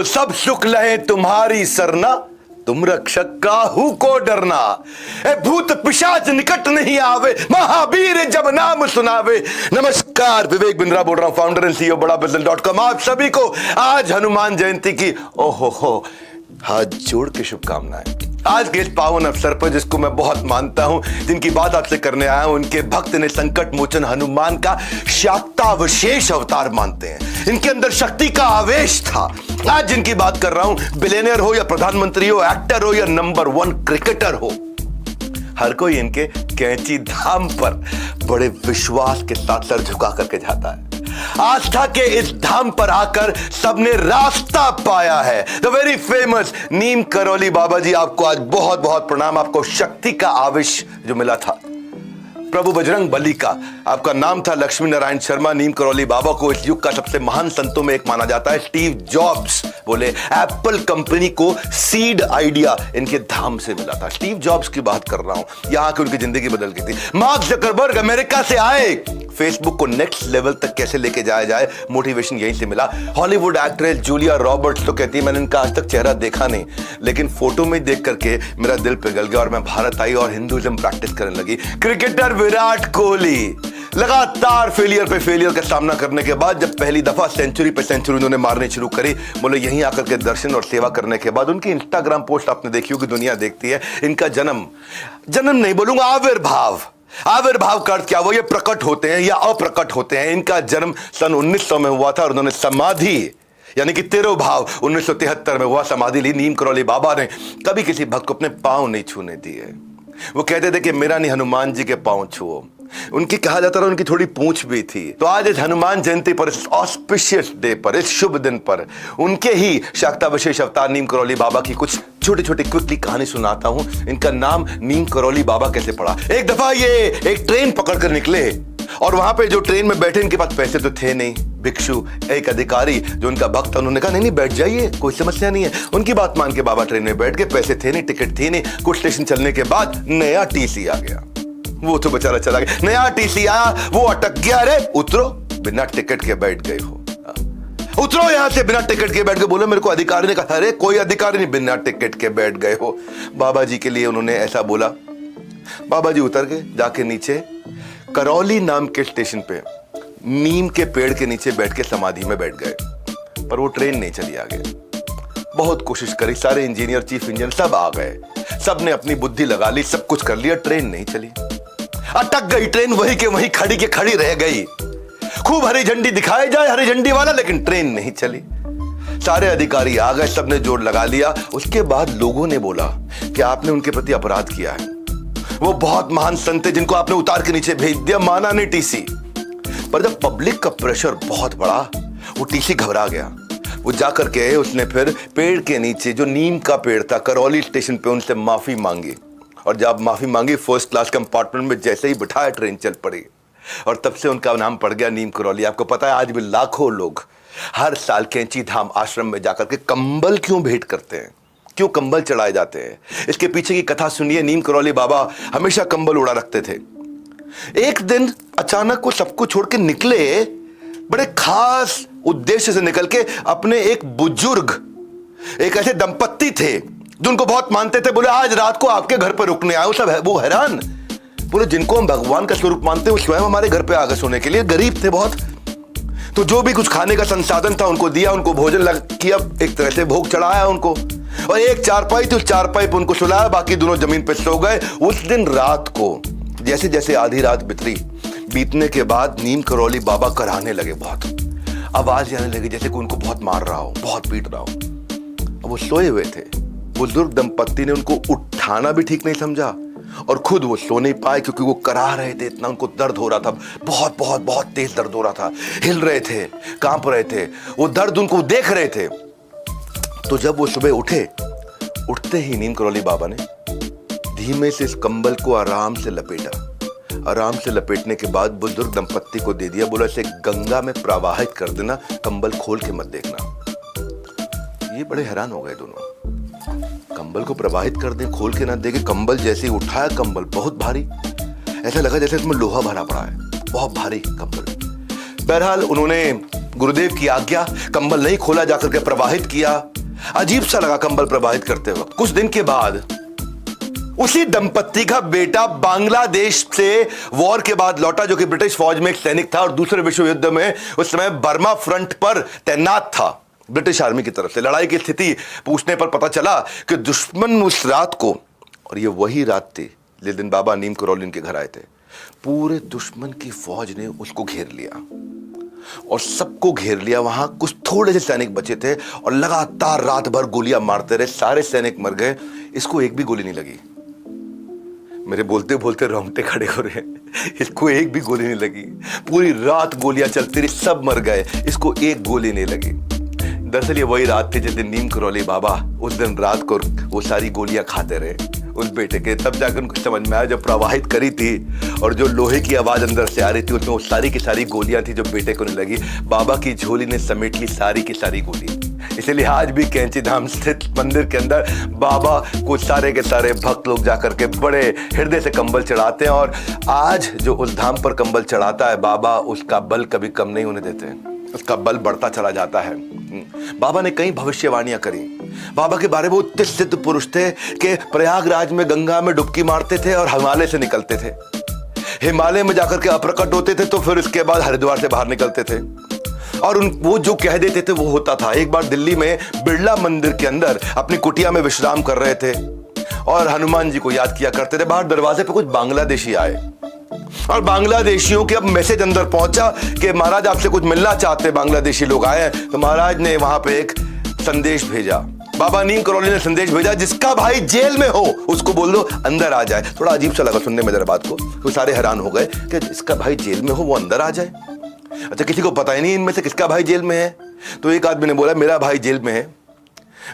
जो सब सुख लहे तुम्हारी सरना, तुम रक्षक काहू को डरना। ए भूत पिशाच निकट नहीं आवे, महावीर जब नाम सुनावे। नमस्कार, विवेक बिंद्रा बोल रहा हूं, फाउंडर एंड सीईओ बड़ा बिजनेस.com। आप सभी को आज हनुमान जयंती की ओहो हाथ जोड़ के शुभकामनाएं। आज के इस पावन अवसर पर, जिसको मैं बहुत मानता हूं, जिनकी बात आपसे करने आया हूं, उनके भक्त ने संकट मोचन हनुमान का शाक्तावशेष अवतार मानते हैं। इनके अंदर शक्ति का आवेश था। आज जिनकी बात कर रहा हूं, बिलियनियर हो या प्रधानमंत्री हो, एक्टर हो या नंबर 1 क्रिकेटर हो, हर कोई इनके कैंची धाम पर बड़े विश्वास के साथ सर झुका करके जाता है। आस्था के इस धाम पर आकर सबने रास्ता पाया है। द वेरी फेमस नीम करौली बाबा जी, आपको आज बहुत बहुत प्रणाम। आपको शक्ति का आवेश जो मिला था प्रभु बजरंग बली का, आपका नाम था लक्ष्मी नारायण शर्मा। नीम करौली बाबा को इस युग का सबसे महान संतों में एक माना जाता है। स्टीव जॉब्स बोले एप्पल कंपनी को सीड आइडिया इनके धाम से मिला था। स्टीव जॉब्स की बात कर रहा हूं, यहां की उनकी जिंदगी बदल गई थी। मार्क जकरबर्ग अमेरिका से आए, फेसबुक को नेक्स्ट लेवल तक कैसे लेके जाया जाए, मोटिवेशन यहीं से मिला। हॉलीवुड एक्ट्रेस जूलिया रॉबर्ट्स तो कहती है मैंने इनका आज तक चेहरा देखा नहीं, लेकिन फोटो में देख करके मेरा दिल पिघल गया और मैं भारत आई और हिंदुइज्म प्रैक्टिस करने लगी। क्रिकेटर विराट कोहली लगातार फेलियर पे फेलियर का सामना करने के बाद जब पहली दफा सेंचुरी पे सेंचुरी उन्होंने मारनी शुरू करी, बोले यहीं आकर के दर्शन और सेवा करने के बाद उनकी इंस्टाग्राम पोस्ट आपने देखी होगी, दुनिया देखती है। इनका जन्म नहीं बोलूंगा, आविर्भाव का अर्थ क्या, वो ये प्रकट होते हैं या अप्रकट होते हैं। इनका जन्म सन 1900 में हुआ था और उन्होंने समाधि यानी कि तिरुभाव 1973 में हुआ, समाधि ली। नीम करौली बाबा ने कभी किसी भक्त को अपने पांव नहीं छूने दिए। वो कहते थे कि मेरा नहीं, हनुमान जी के पांव छुओ। उनकी कहा जाता था उनकी थोड़ी पूंछ भी थी। तो आज इस हनुमान जयंती पर, इस ऑस्पिशियस डे पर, इस शुभ दिन पर उनके ही शाक्तावशेष अवतार नीम करौली बाबा की कुछ छोटी छोटी क्विकली कहानी सुनाता हूं। इनका नाम नीम करौली बाबा कैसे पड़ा। एक दफा ये एक ट्रेन पकड़ कर निकले और वहां पे जो ट्रेन में बैठे, इनके पास पैसे तो थे नहीं। भिक्षु एक अधिकारी जो उनका भक्त था, उन्होंने कहा नहीं बैठ जाइए, कोई समस्या नहीं है। उनकी बात मान के बाबा ट्रेन में बैठ गए। पैसे थे नहीं, टिकट थी नहीं। कुछ स्टेशन चलने के बाद नया टीसी आ गया। वो तो बेचारा चला गया। नया टीसी आया, वो अटक गया। अरे उतरो, बिना टिकट के बैठ गए हो, उतरो यहां से, बिना टिकट के बैठ गए। बोले मेरे को अधिकारी ने कहा, अरे कोई अधिकारी नहीं, बिना टिकट के बैठ गए हो। बाबा जी के लिए उन्होंने ऐसा बोला। बाबा जी उतर गए, जाके नीचे करौली नाम के स्टेशन पे नीम के पेड़ के नीचे बैठ के समाधि में बैठ गए। पर वो ट्रेन नहीं चली आगे। बहुत कोशिश करी, सारे इंजीनियर, चीफ इंजीनियर सब आ गए, सब ने अपनी बुद्धि लगा ली, सब कुछ कर लिया, ट्रेन नहीं चली। अटक गई ट्रेन, वहीं के वहीं खड़ी के खड़ी रह गई। खूब हरी झंडी दिखाई जाए, हरी झंडी वाला, लेकिन ट्रेन नहीं चली। सारे अधिकारी आ गए, सबने जोर लगा लिया। उसके बाद लोगों ने बोला कि आपने उनके प्रति अपराध किया है। वो बहुत महान संत है जिनको आपने उतार के नीचे भेज दिया। माना नहीं टीसी। पर जब पब्लिक का प्रेशर बहुत बढ़ा, वो टीसी घबरा गया। वो जाकर के उसने फिर पेड़ के नीचे, जो नीम का पेड़ था, करौली स्टेशन पे उनसे माफी मांगी। और जब माफी मांगी, फर्स्ट क्लास कंपार्टमेंट में जैसे ही बिठाया, ट्रेन चल पड़ी। और तब से उनका नाम पड़ गया नीम करौली। आपको पता है आज भी लाखों लोग हर साल कैंची धाम आश्रम में जाकर के कंबल क्यों भेंट करते हैं, क्यों कंबल चढ़ाए जाते हैं? इसके पीछे की कथा सुनिए। नीम करौली बाबा हमेशा कंबल उड़ा रखते थे। एक दिन अचानक वो सबको छोड़ के निकले, बड़े खास उद्देश्य से निकल के। अपने एक बुजुर्ग, एक ऐसे दंपत्ति थे जो उनको बहुत मानते थे। बोले आज रात को आपके घर पर रुकने आए। सब वो हैरान, बोले जिनको हम भगवान का स्वरूप मानते हैं वो स्वयं हमारे घर पे आ गए सोने के लिए। गरीब थे बहुत, तो जो भी कुछ खाने का संसाधन था उनको दिया, उनको भोजन किया, एक तरह से भोग चढ़ाया उनको। और एक चारपाई थी, उस चारपाई पर उनको सुलाया, बाकी दोनों जमीन पे सो गए। उस दिन रात को जैसे जैसे आधी रात बीतने के बाद नीम करौली बाबा कराहने लगे। बहुत आवाज आने लगी, जैसे कि उनको बहुत मार रहा हो, बहुत पीट रहा हो। वो सोए हुए थे। बुजुर्ग दंपत्ति ने उनको उठाना भी ठीक नहीं समझा और खुद वो सो नहीं पाए, क्योंकि वो करा रहे थे, इतना उनको दर्द हो रहा था। बहुत बहुत बहुत तेज दर्द हो रहा था, हिल रहे थे, कांप रहे थे। वो दर्द उनको देख रहे थे। तो जब वो सुबह उठते ही नीम करौली बाबा ने धीमे से इस कंबल को आराम से लपेटा। आराम से लपेटने के बाद बुजुर्ग दंपत्ति को दे दिया। बोला इसे गंगा में प्रवाहित कर देना, कंबल खोल के मत देखना। ये बड़े हैरान हो गए दोनों। कंबल को प्रवाहित कर दें, खोल के ना देंगे। कंबल जैसे ही उठाया, कंबल बहुत भारी, ऐसा लगा जैसे इसमें लोहा भरा पड़ा है, बहुत भारी कंबल। बहरहाल उन्होंने गुरुदेव की आज्ञा, कंबल नहीं खोला, जाकर के प्रवाहित किया। अजीब सा लगा कंबल प्रवाहित करते वक्त। कुछ दिन के बाद उसी दंपत्ति का बेटा बांग्लादेश से वॉर के बाद लौटा, जो कि ब्रिटिश फौज में एक सैनिक था और दूसरे विश्व युद्ध में उस समय बर्मा फ्रंट पर तैनात था ब्रिटिश आर्मी की तरफ से। लड़ाई की स्थिति पूछने पर पता चला कि दुश्मन उस रात को, और ये वही रात थी जिस दिन बाबा नीम करौली उनके घर आए थे, पूरे दुश्मन की फौज ने उसको घेर लिया और सबको घेर लिया। वहां कुछ थोड़े से सैनिक बचे थे और लगातार रात भर गोलियां मारते रहे। सारे सैनिक मर गए, इसको एक भी गोली नहीं लगी। मेरे बोलते बोलते रोंगटे खड़े हो रहे हैं। इसको एक भी गोली नहीं लगी। पूरी रात गोलियां चलती रही, सब मर गए, इसको एक गोली नहीं लगी। दरअसल ये वही रात थी जिस दिन नीम करौली बाबा उस दिन रात को वो सारी गोलियां खाते रहे उस बेटे के। तब जाकर उनको समझ में आया, जब प्रवाहित करी थी और जो लोहे की आवाज अंदर से आ रही थी, उसमें वो सारी की सारी गोलियां थी जो बेटे को नहीं लगी। बाबा की झोली ने समेट ली सारी की सारी गोली। इसलिए आज भी कैंची धाम स्थित मंदिर के अंदर बाबा को सारे के सारे भक्त लोग जाकर के बड़े हृदय से कंबल चढ़ाते हैं। और आज जो उस धाम पर कंबल चढ़ाता है बाबा, उसका बल कभी कम नहीं होने देते, उसका बल बढ़ता चला जाता है। बाबा ने कई भविष्यवाणियां करी। बाबा के बारे में वो सिद्ध पुरुष थे कि प्रयागराज में गंगा में डुबकी मारते थे और हिमालय से निकलते थे। हिमालय में जाकर के अप्रकट होते थे तो फिर इसके बाद हरिद्वार से बाहर निकलते थे और वो जो कह देते थे वो होता था। एक बार दिल्ली में बिरला मंदिर के अंदर अपनी कुटिया में विश्राम कर रहे थे और हनुमान जी को याद किया करते थे। बाहर दरवाजे पे कुछ बांग्लादेशी आए और बांग्लादेशियों के अब मैसेज अंदर पहुंचा कि महाराज आपसे कुछ मिलना चाहते हैं, बांग्लादेशी लोग आए हैं। तो महाराज ने वहां पे एक संदेश भेजा, बाबा नीम करौली ने संदेश भेजा, जिसका भाई जेल में हो उसको बोल दो अंदर आ जाए। थोड़ा अजीब सा लगा सुनने में जरा बात को, तो सारे हैरान हो गए कि जिसका भाई जेल में हो वो अंदर आ जाए। अच्छा, किसी को पता ही नहीं इनमें से किसका भाई जेल में है। तो एक आदमी ने बोला मेरा भाई जेल में है,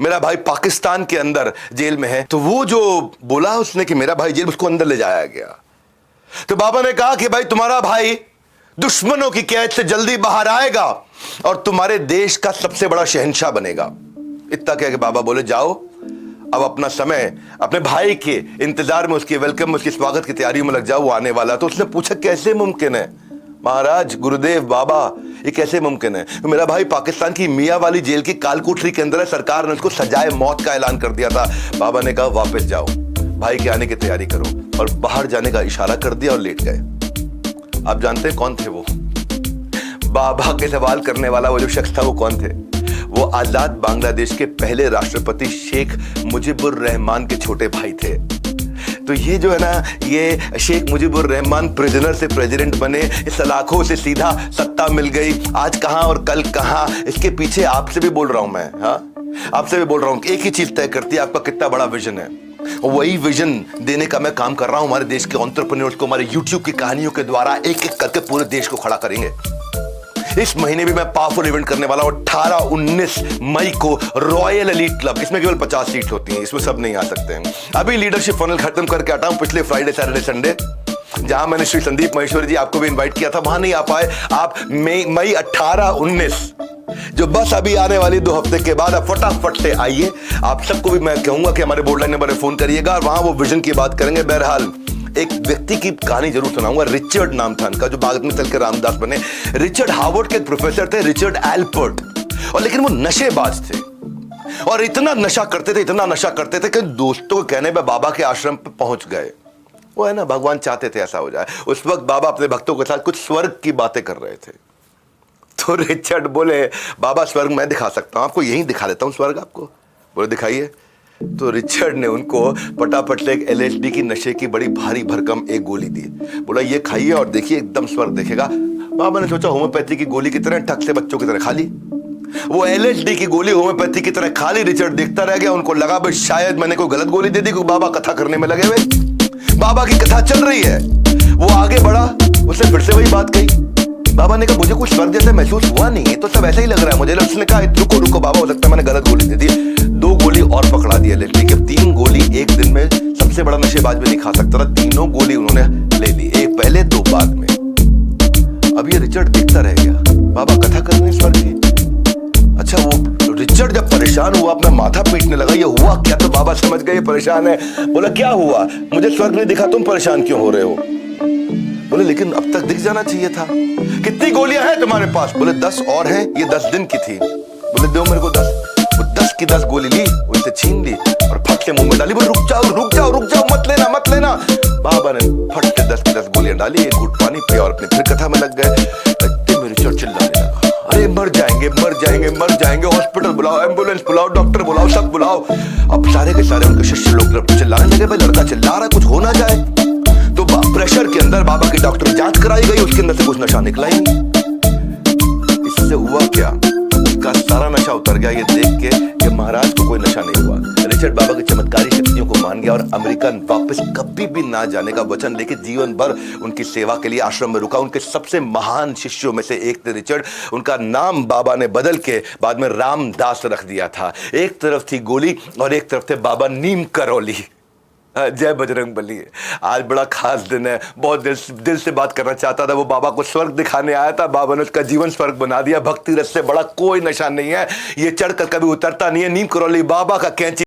मेरा भाई पाकिस्तान के अंदर जेल में है। तो वो जो बोला उसने कि मेरा भाई जेल, उसको अंदर ले जाया गया। तो बाबा ने कहा कि भाई तुम्हारा भाई दुश्मनों की कैद से जल्दी बाहर आएगा और तुम्हारे देश का सबसे बड़ा शहंशाह बनेगा। इतना कह के बाबा बोले जाओ अब अपना समय अपने भाई के इंतजार में, उसकी वेलकम में, उसकी स्वागत की तैयारियों में लग जाओ, वो आने वाला। तो उसने पूछा कैसे मुमकिन है महाराज, गुरुदेव, बाबा ये कैसे मुमकिन है। तो मेरा भाई पाकिस्तान की मियां वाली जेल की कालकोठरी के अंदर है, सरकार ने उसको सजाए मौत का ऐलान कर दिया था। बाबा ने कहा वापस जाओ, भाई के आने की तैयारी करो, और बाहर जाने का इशारा कर दिया और लेट गए। आप जानते हैं कौन थे वो? बाबा के सवाल करने वाला वो जो शख्स था वो कौन थे? वो आजाद बांग्लादेश के पहले राष्ट्रपति शेख मुजीबुर रहमान के छोटे भाई थे। तो ये जो है ना, ये शेख मुजीबुर रहमान प्रिजनर से प्रेसिडेंट बने, इस सलाखों से सीधा सत्ता मिल गई। आज कहां और कल कहां, इसके पीछे आपसे भी बोल रहा हूं मैं, हाँ आपसे भी बोल रहा हूं, एक ही चीज तय करती है आपका कितना बड़ा विजन है। वही विजन देने का मैं काम कर रहा हूं। हमारे देश के एंटरप्रेन्योर्स को हमारे यूट्यूब की कहानियों के द्वारा एक एक करके पूरे देश को खड़ा करेंगे। इस महीने भी मैं पावरफुल इवेंट करने वाला हूं 18-19 मई को रॉयल एलीट क्लब। इसमें केवल 50 सीट्स होती हैं, इसमें सब नहीं आ सकते हैं। अभी लीडरशिप फनल खत्म करके आता हूं पिछले फ्राइडे सैटरडे संडे, जहां मैंने श्री संदीप महेश्वरी जी आपको भी इनवाइट किया था, वहां नहीं आ पाए आप। मई 18-19 जो बस अभी आने वाली 2 हफ्ते के बाद, आप फटाफट से आइए। आप सबको भी मैं कहूंगा कि हमारे बोर्ड लाइन नंबर पर फोन करिएगा और वहां वो विजन की बात करेंगे। बहरहाल एक व्यक्ति की कहानी जरूर सुनाऊंगा, रिचर्ड नाम था उनका, जो बाद में चल के रामदास बने। रिचर्ड हार्वर्ड के एक प्रोफेसर थे, रिचर्ड एल्पर्ट, और लेकिन वो नशेबाज थे और इतना नशा करते थे, इतना नशा करते थे कि दोस्तों के कहने पर बाबा के आश्रम पर पहुंच गए। वो है ना, भगवान चाहते थे ऐसा हो जाए। उस वक्त बाबा अपने भक्तों के साथ कुछ स्वर्ग की बातें कर रहे थे। तो रिचर्ड बोले बाबा स्वर्ग मैं दिखा सकता हूं आपको, यहीं दिखा देता हूं स्वर्ग आपको। बोले दिखाइए। तो रिचर्ड ने उनको फटाफट से एक LSD की नशे की बड़ी भारी भरकम एक गोली दी। बोला ये खाइए और देखिए एकदम स्वर्ग देखेगा। बाबा ने सोचा होम्योपैथी की गोली की तरह ठक से बच्चों की तरह खा ली। वो LSD की गोली होम्योपैथी की तरह खा ली। रिचर्ड देखता रह गया। उनको लगा भाई शायद मैंने कोई गलत गोली दे दी, क्योंकि बाबा कथा करने में लगे हुए, बाबा की कथा चल रही है। वो आगे बढ़ा, उसने फिर से वही बात कही। बाबा ने कहा मुझे कुछ स्वर्ग जैसा महसूस हुआ नहीं है, तो सब ऐसा ही लग रहा है मुझे। उसने कहा रुको रुको बाबा, हो सकता है मैंने गलत गोली दे दी। 2 गोली और पकड़ा दी LSD की। 3 गोली एक दिन में सबसे बड़ा नशेबाज भी नहीं खा सकता था। तीनों गोली उन्होंने ले ली, एक पहले 2 बाद में। अब ये रिचर्ड देखता रह गया, बाबा कथा कर रहे हैं स्वर्ग की। अच्छा, वो रिचर्ड जब परेशान हुआ, अपना माथा पीटने लगा, ये हुआ क्या? तो बाबा समझ गए परेशान है। बोला क्या हुआ? मुझे स्वर्ग नहीं दिखा, तुम परेशान क्यों हो रहे हो? बोले लेकिन अब तक दिख जाना चाहिए था। कितनी गोलियां हैं तुम्हारे पास? बोले 10 और हैं, ये 10 दिन की थी। बोले दो मेरे को 10। वो 10 की की 10 गोली ली, उनसे छीन ली और फट से मुंह में डाली। बोले रुक जाओ रुक जाओ रुक जाओ, मत लेना मत लेना। बाबा ने फट से 10 की 10 गोलियां डाली, एक घूंट पानी पिया और अपनी फिर कथा में लग गए। मेरे चोट चिल्लाने लगा, अरे मर जाएंगे मर जाएंगे मर जाएंगे, हॉस्पिटल बुलाओ, एम्बुलेंस बुलाओ, डॉक्टर बुलाओ, सब बुलाओ। अब सारे के सारे उनके शिष्य लोग चिल्लाने लगे, भाई लड़का चिल्ला रहा है, कुछ हो ना जाए। तो प्रेशर के अंदर बाबा की डॉक्टर जांच कराई गई, उसके अंदर से कुछ नशा निकला ही नहीं। इससे हुआ क्या, उसका सारा नशा उतर गया ये देख के कि महाराज को कोई नशा नहीं हुआ। रिचर्ड बाबा की चमत्कारी शक्तियों को मान गया और अमेरिका वापस कभी भी ना जाने का वचन लेके जीवन भर उनकी सेवा के लिए आश्रम में रुका। उनके सबसे महान शिष्यों में से एक थे रिचर्ड। उनका नाम बाबा ने बदल के बाद में रामदास रख दिया था। एक तरफ थी गोली और एक तरफ थे बाबा नीम करौली। जय बजरंग बली। आज बड़ा खास दिन है, बहुत दिल से बात करना चाहता था। वो बाबा को स्वर्ग दिखाने आया था, बाबा ने उसका जीवन स्वर्ग बना दिया। भक्ति रस से बड़ा कोई नशा नहीं है, ये चढ़कर कभी उतरता नहीं है। नीम करौली बाबा का कैंची